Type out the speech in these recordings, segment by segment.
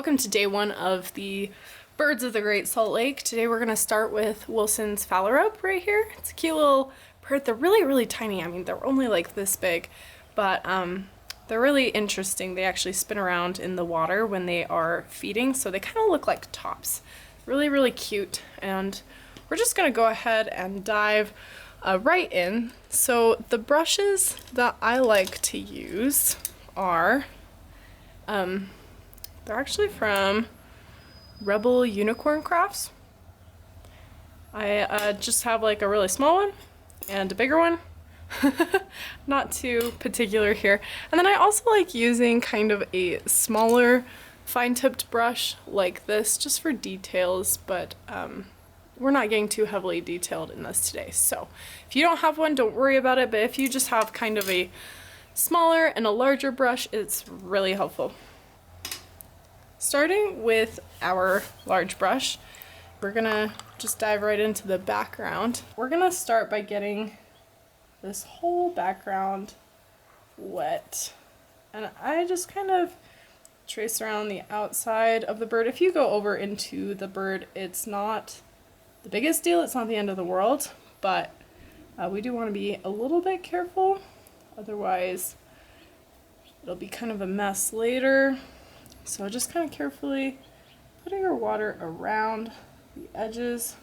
Welcome to day one of the Birds of the Great Salt Lake. Today we're going to start with Wilson's Phalarope right here. It's a cute little bird. They're really tiny. I mean, they're only like this big, but they're really interesting. They actually spin around in the water when they are feeding, so they kind of look like tops. Really cute, and we're just going to go ahead and dive right in. So the brushes that I like to use are they're actually from Rebel Unicorn Crafts. I just have like a really small one and a bigger one. Not too particular here. And then I also like using kind of a smaller fine-tipped brush like this just for details, but we're not getting too heavily detailed in this today. So if you don't have one, don't worry about it, but if you just have kind of a smaller and a larger brush, it's really helpful. Starting with our large brush, we're gonna just dive right into the background. We're gonna start by getting this whole background wet. And I just kind of trace around the outside of the bird. If you go over into the bird, it's not the biggest deal, it's not the end of the world, but we do want to be a little bit careful, otherwise it'll be kind of a mess later. So just kind of carefully putting our water around the edges,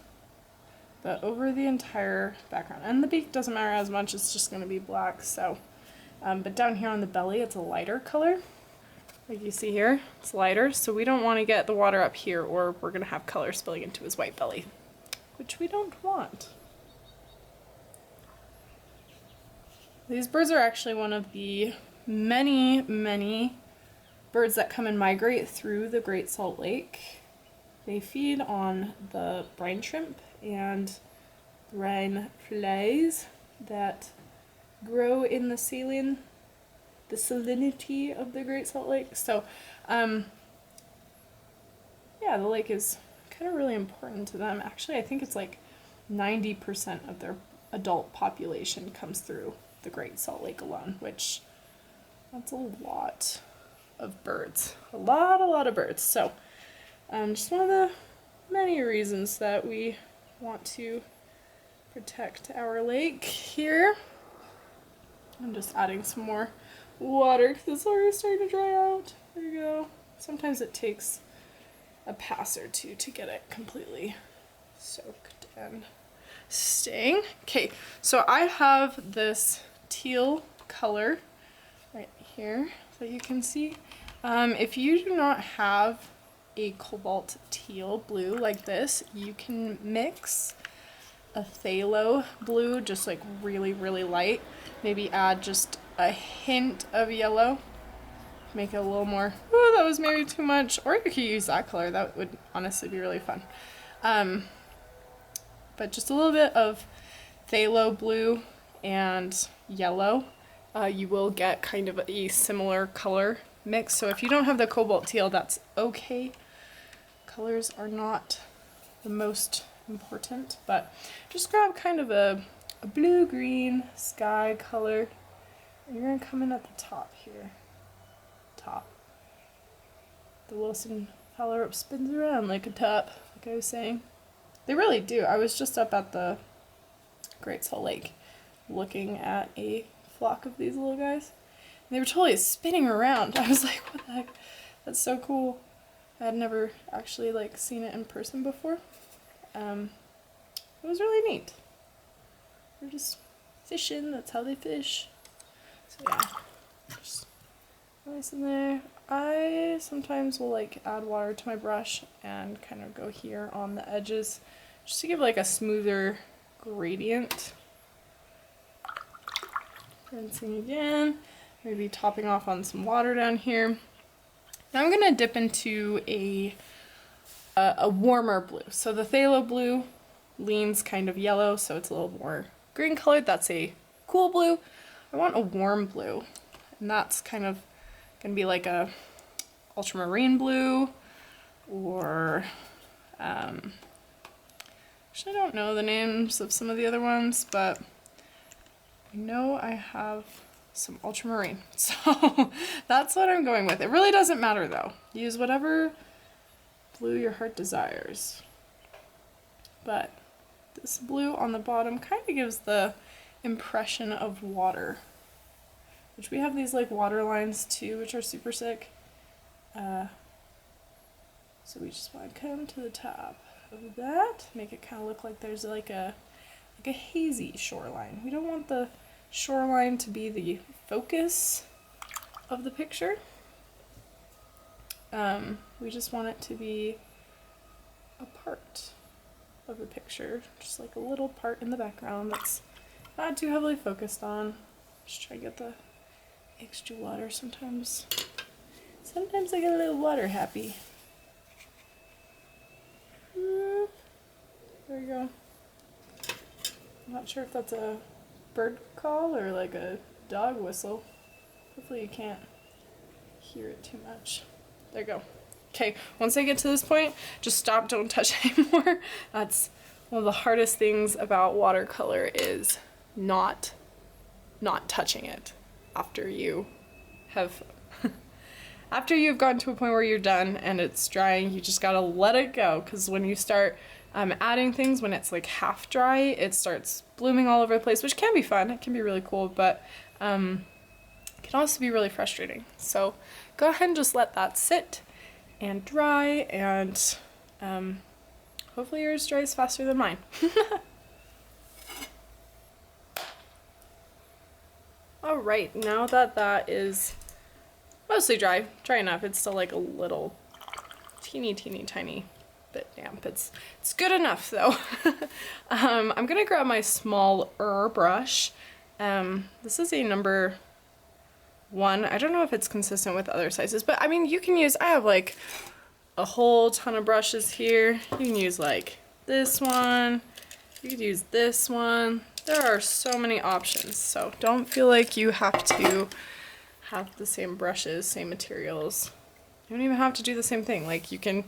but over the entire background. And the beak doesn't matter as much, it's just going to be black. So, but down here on the belly, it's a lighter color. Like you see here, it's lighter. So we don't want to get the water up here, or we're going to have color spilling into his white belly, which we don't want. These birds are actually one of the many birds that come and migrate through the Great Salt Lake. They feed on the brine shrimp and brine flies that grow in the salinity of the Great Salt Lake. So, yeah, the lake is kind of really important to them. Actually, I think it's like 90% of their adult population comes through the Great Salt Lake alone, which that's a lot of birds. A lot of birds. So just one of the many reasons that we want to protect our lake here. I'm just adding some more water because it's already starting to dry out. There you go. Sometimes it takes a pass or two to get it completely soaked and staying. Okay, so I have this teal color right here that you can see. If you do not have a cobalt teal blue like this, you can mix a phthalo blue, just like really light. Maybe add just a hint of yellow. Make it a little more, oh, that was maybe too much. Or you could use that color, that would honestly be really fun. But just a little bit of phthalo blue and yellow. You will get kind of a similar color mix. So if you don't have the cobalt teal, that's okay. Colors are not the most important, but just grab kind of a blue-green sky color. And you're gonna come in at the top here. Top. The Wilson Phalarope spins around like a top, like I was saying. They really do. I was just up at the Great Salt Lake looking at a flock of these little guys. And they were totally spinning around. I was like, what the heck? That's so cool. I had never actually like seen it in person before. It was really neat. They're just fishing, that's how they fish. So yeah, just nice in there. I sometimes will like add water to my brush and kind of go here on the edges just to give like a smoother gradient. Rinsing again, maybe topping off on some water down here. Now I'm gonna dip into a warmer blue. So the phthalo blue leans kind of yellow, so it's a little more green colored. That's a cool blue. I want a warm blue, and that's kind of gonna be like a ultramarine blue, or actually I don't know the names of some of the other ones, but I know I have some ultramarine, so that's what I'm going with. It really doesn't matter though. Use whatever blue your heart desires. But this blue on the bottom kind of gives the impression of water, which we have these like water lines too, which are super sick. So we just want to come to the top of that, make it kind of look like there's like a hazy shoreline. We don't want the shoreline to be the focus of the picture. We just want it to be a part of the picture, just like a little part in the background that's not too heavily focused on. Just try to get the extra water sometimes. Sometimes I get a little water happy. There we go. I'm not sure if that's a bird call or like a dog whistle. Hopefully you can't hear it too much. There you go. Okay, once I get to this point, just stop, don't touch anymore. That's one of the hardest things about watercolor is not touching it after you have after you've gotten to a point where you're done and it's drying. You just gotta let it go, because when you start adding things, when it's like half dry, it starts blooming all over the place, which can be fun. It can be really cool, but it can also be really frustrating. So go ahead and just let that sit and dry, and hopefully yours dries faster than mine. All right, now that that is mostly dry enough, it's still like a little teeny tiny bit damp. It's good enough though. I'm gonna grab my smaller brush. This is a number 1. I don't know if it's consistent with other sizes, but I mean, you can use, I have like a whole ton of brushes here. You can use like this one, you could use this one. There are so many options, so don't feel like you have to have the same brushes, same materials. You don't even have to do the same thing. Like, you can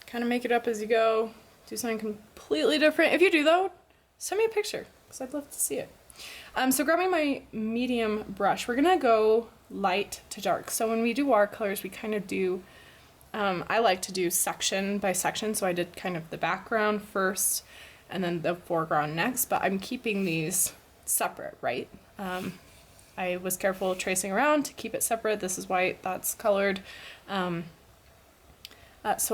kind of make it up as you go, do something completely different. If you do though, send me a picture, because I'd love to see it. So grabbing my medium brush, we're gonna go light to dark. So when we do watercolors, we kind of do, I like to do section by section. So I did kind of the background first and then the foreground next, but I'm keeping these separate, right? I was careful tracing around to keep it separate. This is white, that's colored. So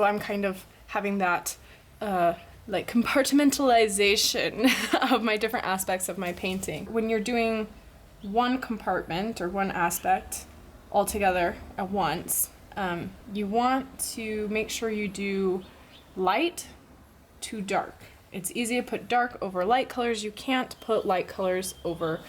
I'm kind of having that like compartmentalization of my different aspects of my painting. When you're doing one compartment or one aspect all together at once, you want to make sure you do light to dark. It's easy to put dark over light colors. You can't put light colors over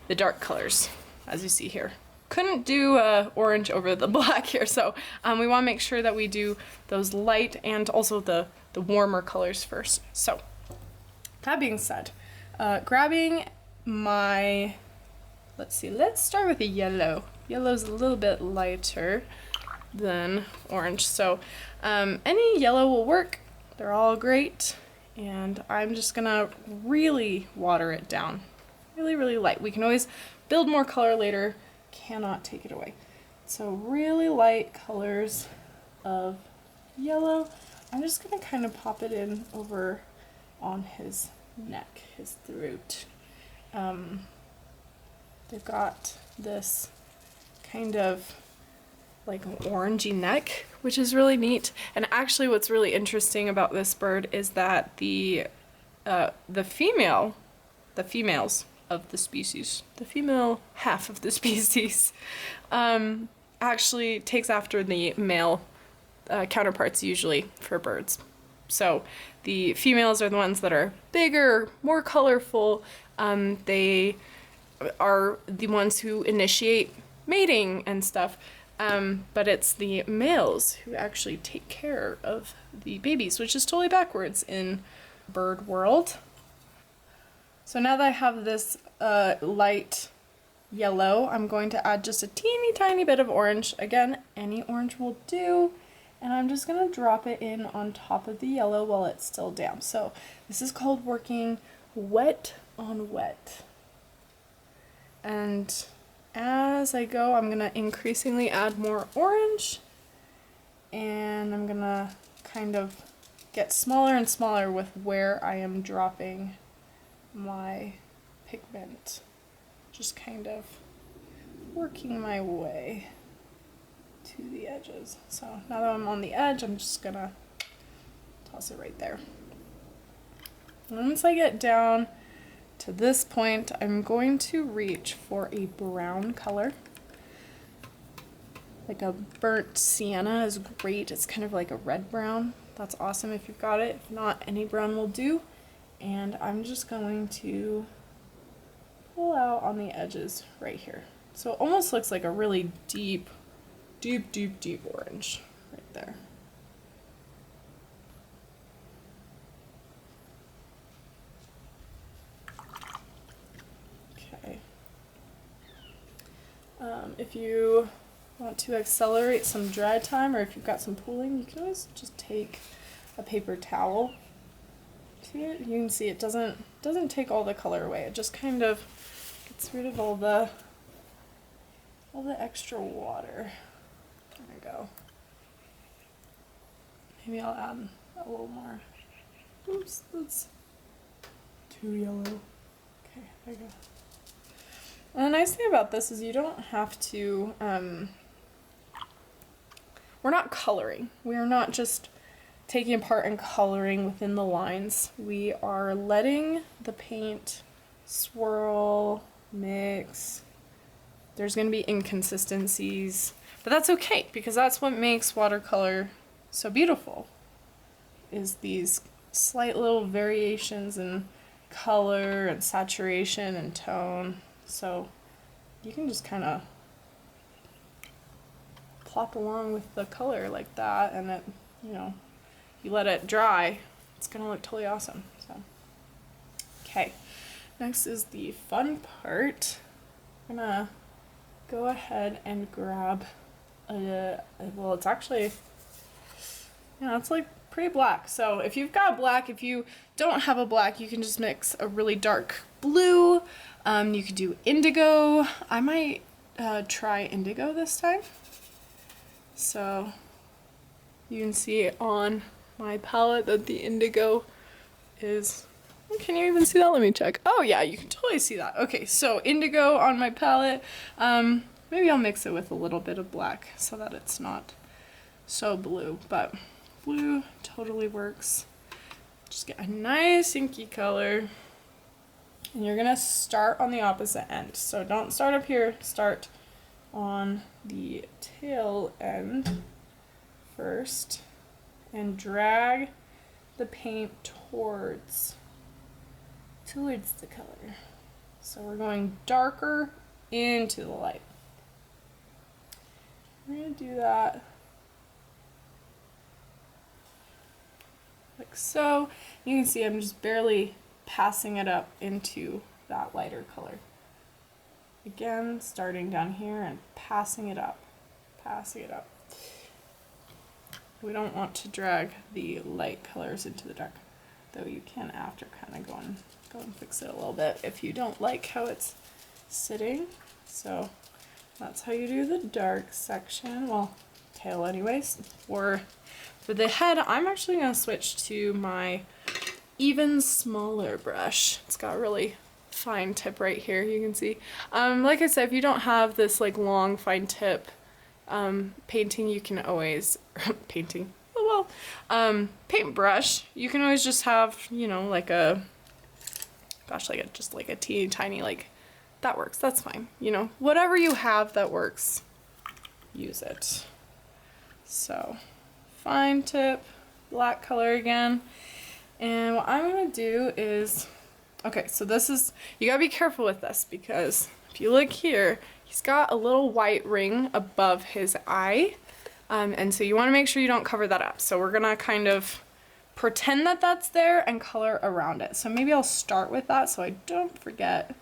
the dark colors, as you see here. Couldn't do orange over the black here, so we want to make sure that we do those light and also the warmer colors first. So that being said, grabbing my, let's start with the yellow. Yellow's a little bit lighter than orange, so any yellow will work. They're all great, and I'm just gonna really water it down. Really light. We can always build more color later, cannot take it away. So really light colors of yellow. I'm just gonna kind of pop it in over on his neck, his throat. They've got this kind of like orangey neck, which is really neat. And actually what's really interesting about this bird is that the females of the species, the female half of the species, actually takes after the male counterparts usually for birds. So the females are the ones that are bigger, more colorful. They are the ones who initiate mating and stuff. But it's the males who actually take care of the babies, which is totally backwards in bird world. So now that I have this light yellow, I'm going to add just a teeny tiny bit of orange. Again, any orange will do. And I'm just going to drop it in on top of the yellow while it's still damp. So this is called working wet on wet. And as I go, I'm going to increasingly add more orange. And I'm going to kind of get smaller and smaller with where I am dropping my pigment. Just kind of working my way to the edges. So now that I'm on the edge, I'm just gonna toss it right there. Once I get down to this point, I'm going to reach for a brown color. Like a burnt sienna is great. It's kind of like a red brown. That's awesome if you've got it. If not, any brown will do. And I'm just going to pull out on the edges right here. So it almost looks like a really deep orange right there. Okay. If you want to accelerate some dry time, or if you've got some pooling, you can always just take a paper towel. See it? You can see it doesn't take all the color away. It just kind of gets rid of all the extra water. There we go. Maybe I'll add a little more. Oops, that's too yellow. Okay, there we go. And the nice thing about this is you don't have to, we're not coloring. We are not just taking apart and coloring within the lines. We are letting the paint swirl, mix. There's going to be inconsistencies, but that's okay because that's what makes watercolor so beautiful, is these slight little variations in color and saturation and tone. So you can just kind of plop along with the color like that, and it, you know, you let it dry, it's gonna look totally awesome. So, okay, next is the fun part. I'm gonna go ahead and grab well, it's actually, yeah, it's like pretty black. So if you've got black, if you don't have a black, you can just mix a really dark blue. You could do indigo. I might try indigo this time. So you can see on my palette that the indigo is, can you even see that? Let me check. Oh yeah, you can totally see that. Okay, so indigo on my palette. Maybe I'll mix it with a little bit of black so that it's not so blue, but blue totally works. Just get a nice inky color. And you're gonna start on the opposite end. So don't start up here, start on the tail end first and drag the paint towards the color. So we're going darker into the light. We're gonna do that like so. You can see I'm just barely passing it up into that lighter color. Again, starting down here and passing it up, passing it up. We don't want to drag the light colors into the dark, though you can after kind of go and fix it a little bit if you don't like how it's sitting. So that's how you do the dark section, well, tail anyways. For the head, I'm actually going to switch to my even smaller brush. It's got a really fine tip right here, you can see. Like I said, if you don't have this like long fine tip painting, you can always painting, oh well, paintbrush, you can always just have, you know, like a, gosh, like a, just like a teeny tiny, like, that works, that's fine, you know, whatever you have that works, use it. So fine tip, black color again. And what I'm gonna do is, okay, so this is, you gotta be careful with this because if you look here, he's got a little white ring above his eye. And so you wanna make sure you don't cover that up. So we're gonna kind of pretend that that's there and color around it. So maybe I'll start with that so I don't forget.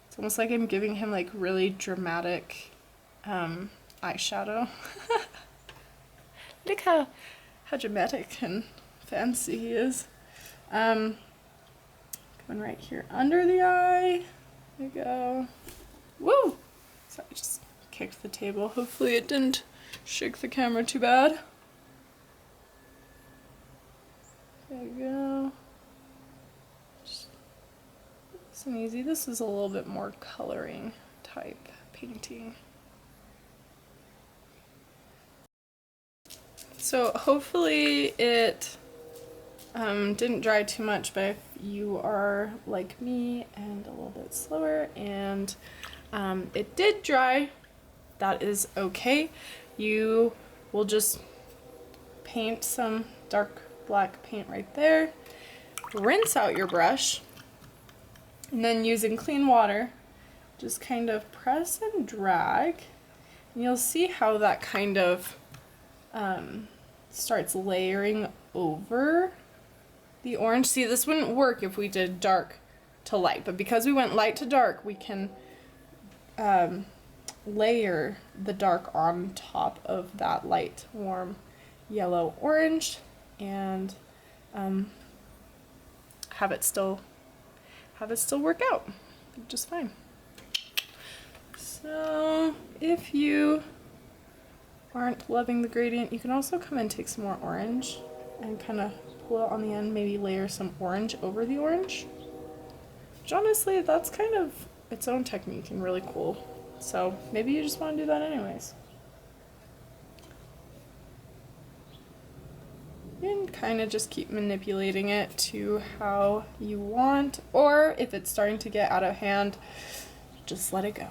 It's almost like I'm giving him like really dramatic eyeshadow. Look how dramatic and fancy he is. Going right here under the eye. There we go. Woo! Sorry, I just kicked the table. Hopefully it didn't shake the camera too bad. There you go. Just nice and easy. This is a little bit more coloring type painting. So hopefully it didn't dry too much, but if you are like me and a little bit slower and it did dry, that is okay. You will just paint some dark black paint right there, rinse out your brush, and then using clean water, just kind of press and drag, and you'll see how that kind of starts layering over the orange. See, this wouldn't work if we did dark to light, but because we went light to dark, we can layer the dark on top of that light, warm yellow orange, and have it still work out just fine. So if you aren't loving the gradient, you can also come and take some more orange and kind of pull it on the end, maybe layer some orange over the orange, which honestly, that's kind of its own technique and really cool. So maybe you just want to do that anyways. You can kind of just keep manipulating it to how you want, or if it's starting to get out of hand, just let it go.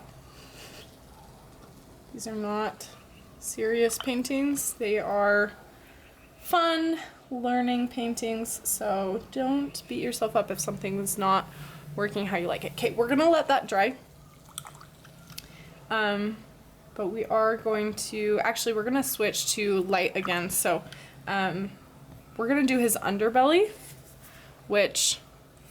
These are not serious paintings. They are fun learning paintings, so don't beat yourself up if something's not working how you like it. Okay, we're gonna let that dry. But we are going to, actually we're gonna switch to light again. So we're gonna do his underbelly, which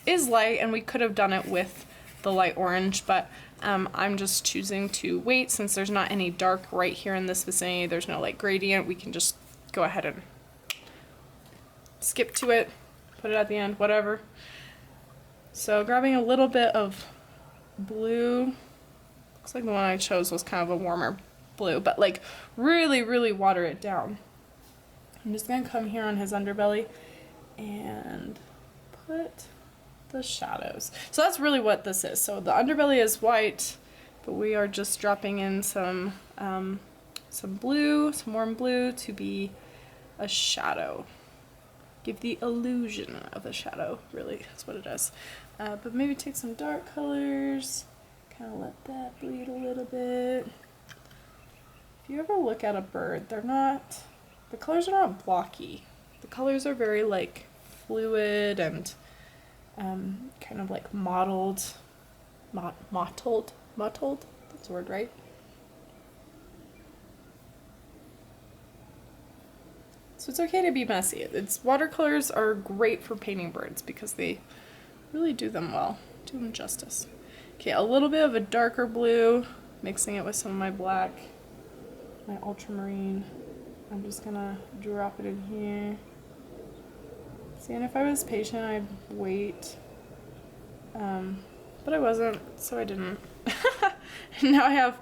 is light, and we could have done it with the light orange, but I'm just choosing to wait since there's not any dark right here in this vicinity. There's no like gradient. We can just go ahead and skip to it, put it at the end, whatever. So grabbing a little bit of blue, looks like the one I chose was kind of a warmer blue, but like really, really water it down. I'm just gonna come here on his underbelly and put the shadows. So that's really what this is. So the underbelly is white, but we are just dropping in some blue, some warm blue to be a shadow. Give the illusion of a shadow, really, that's what it is. But maybe take some dark colors, kind of let that bleed a little bit. If you ever look at a bird, the colors are not blocky. The colors are very like fluid and kind of like mottled, that's the word, right? So it's okay to be messy. Watercolors are great for painting birds because they really do them well, do them justice. Okay, a little bit of a darker blue, mixing it with some of my black, my ultramarine. I'm just gonna drop it in here. See, and if I was patient, I'd wait. But I wasn't, so I didn't. And now I have,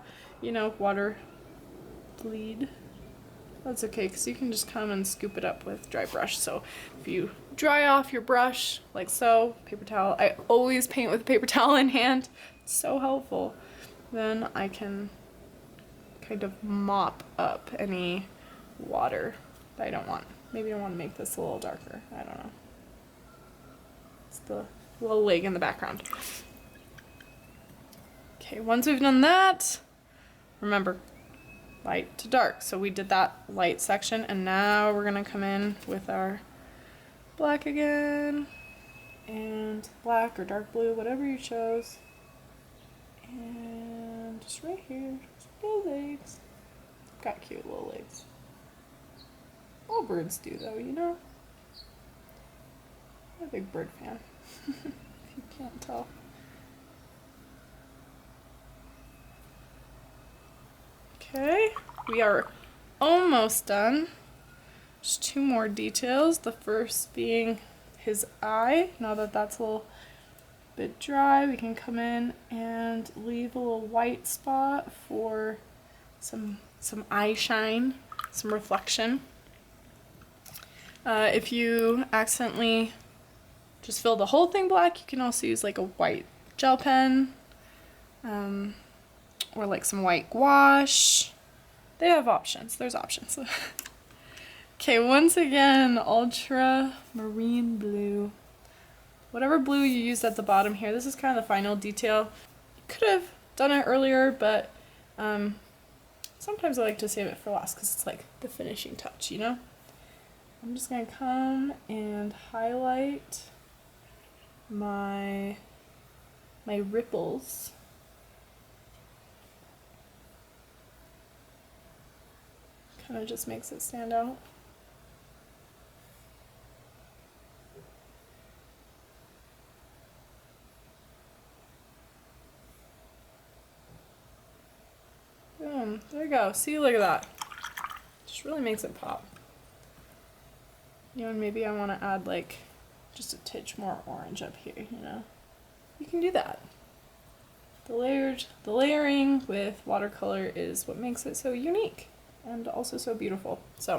water bleed. That's okay, because you can just come and scoop it up with dry brush. So if you dry off your brush, like so, paper towel, I always paint with a paper towel in hand. It's so helpful. Then I can kind of mop up any water that I don't want. Maybe I want to make this a little darker. I don't know. It's the little leg in the background. Okay, once we've done that, remember, light to dark. So we did that light section, and now we're gonna come in with our black again, and black or dark blue, whatever you chose. And just right here, little legs. Got cute little legs. All birds do though, I'm a big bird fan, if you can't tell. Okay, we are almost done. Just two more details. The first being his eye. Now that that's a little bit dry, we can come in and leave a little white spot for some eye shine, some reflection. If you accidentally just fill the whole thing black, you can also use like a white gel pen, or like some white gouache. They have options. There's options. Okay, once again, ultramarine blue. Whatever blue you used at the bottom here, this is kind of the final detail. You could have done it earlier, but sometimes I like to save it for last because it's like the finishing touch, you know? I'm just gonna come and highlight my ripples. Kind of just makes it stand out. Boom, there you go. See, look at that. Just really makes it pop. You know, and maybe I want to add like just a titch more orange up here, you know. You can do that. The layering with watercolor is what makes it so unique and also so beautiful. So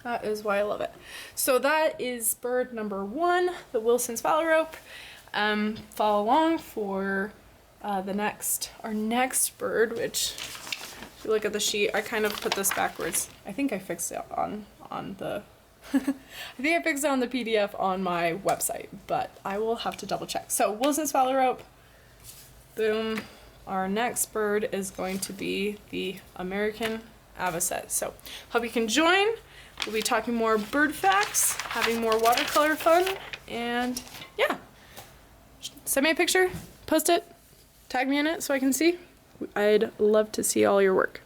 that is why I love it. So that is bird number 1, the Wilson's Phalarope. Follow along for our next bird, which if you look at the sheet, I kind of put this backwards. I think I fixed it on the I think I fixed it on the PDF on my website, but I will have to double check. So Wilson's Phalarope, boom. Our next bird is going to be the American avocet. So hope you can join. We'll be talking more bird facts, having more watercolor fun, and yeah. Send me a picture, post it, tag me in it so I can see. I'd love to see all your work.